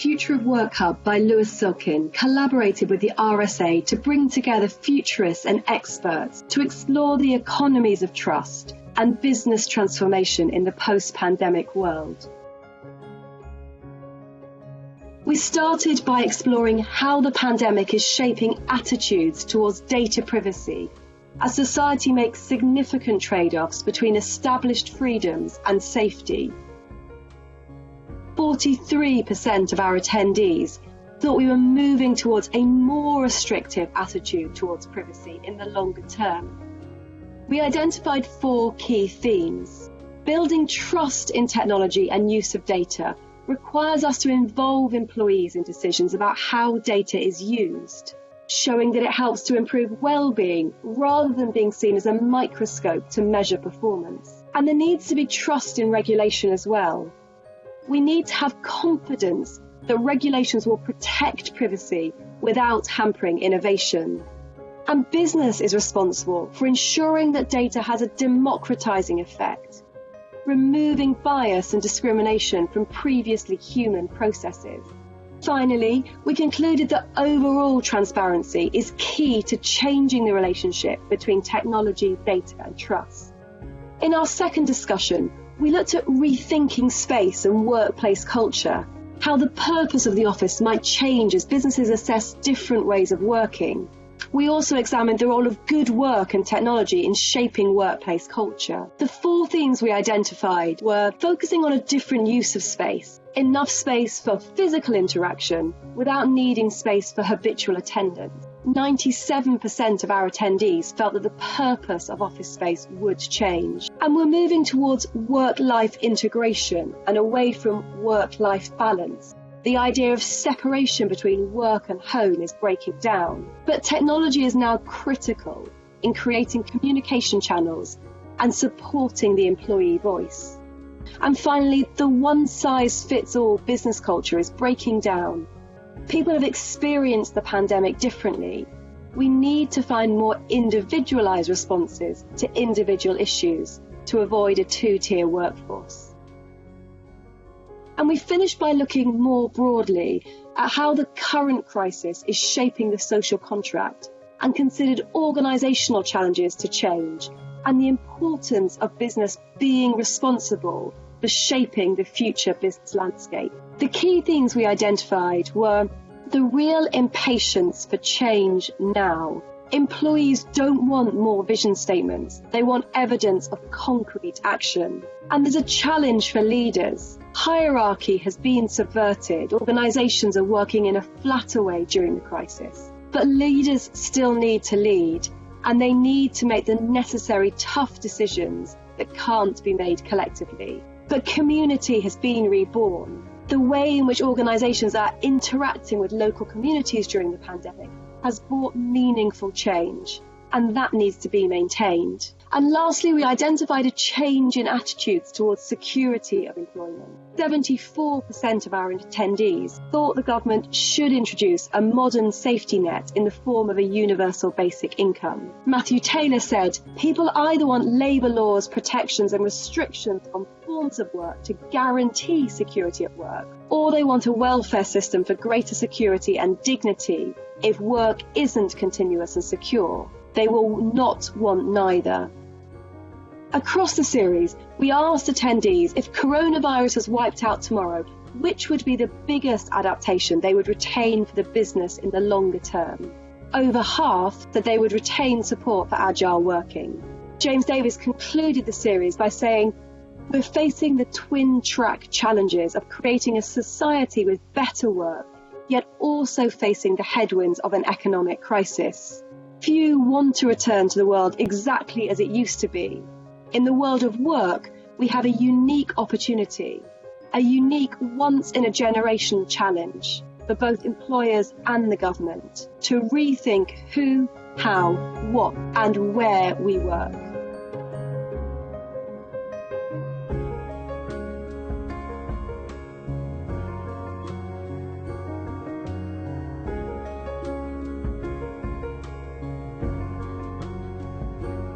Future of Work Hub by Lewis Silkin collaborated with the RSA to bring together futurists and experts to explore the economies of trust and business transformation in the post-pandemic world. We started by exploring how the pandemic is shaping attitudes towards data privacy as society makes significant trade-offs between established freedoms and safety. 43% of our attendees thought we were moving towards a more restrictive attitude towards privacy in the longer term. We identified 4 key themes. Building trust in technology and use of data requires us to involve employees in decisions about how data is used, showing that it helps to improve well-being rather than being seen as a microscope to measure performance. And there needs to be trust in regulation as well. We need to have confidence that regulations will protect privacy without hampering innovation. And business is responsible for ensuring that data has a democratizing effect, removing bias and discrimination from previously human processes. Finally, we concluded that overall transparency is key to changing the relationship between technology, data, and trust. In our second discussion, we looked at rethinking space and workplace culture, how the purpose of the office might change as businesses assess different ways of working. We also examined the role of good work and technology in shaping workplace culture. The 4 themes we identified were focusing on a different use of space, enough space for physical interaction without needing space for habitual attendance. 97% of our attendees felt that the purpose of office space would change. And we're moving towards work-life integration and away from work-life balance. The idea of separation between work and home is breaking down. But technology is now critical in creating communication channels and supporting the employee voice. And finally, the one-size-fits-all business culture is breaking down. People have experienced the pandemic differently. We need to find more individualized responses to individual issues to avoid a 2-tier workforce. And we finished by looking more broadly at how the current crisis is shaping the social contract and considered organisational challenges to change and the importance of business being responsible for shaping the future business landscape. The key themes we identified were the real impatience for change now. Employees don't want more vision statements. They want evidence of concrete action. And there's a challenge for leaders. Hierarchy has been subverted. Organisations are working in a flatter way during the crisis. But leaders still need to lead, and they need to make the necessary tough decisions that can't be made collectively. But community has been reborn. The way in which organisations are interacting with local communities during the pandemic has brought meaningful change, and that needs to be maintained. And lastly, we identified a change in attitudes towards security of employment. 74% of our attendees thought the government should introduce a modern safety net in the form of a universal basic income. Matthew Taylor said, people either want labour laws, protections and restrictions on forms of work to guarantee security at work, or they want a welfare system for greater security and dignity if work isn't continuous and secure. They will not want neither. Across the series, we asked attendees if coronavirus was wiped out tomorrow, which would be the biggest adaptation they would retain for the business in the longer term. Over half said they would retain support for agile working. James Davies concluded the series by saying, we're facing the twin track challenges of creating a society with better work, yet also facing the headwinds of an economic crisis. Few want to return to the world exactly as it used to be. In the world of work, we have a unique opportunity, a unique once-in-a-generation challenge for both employers and the government to rethink who, how, what, and where we work.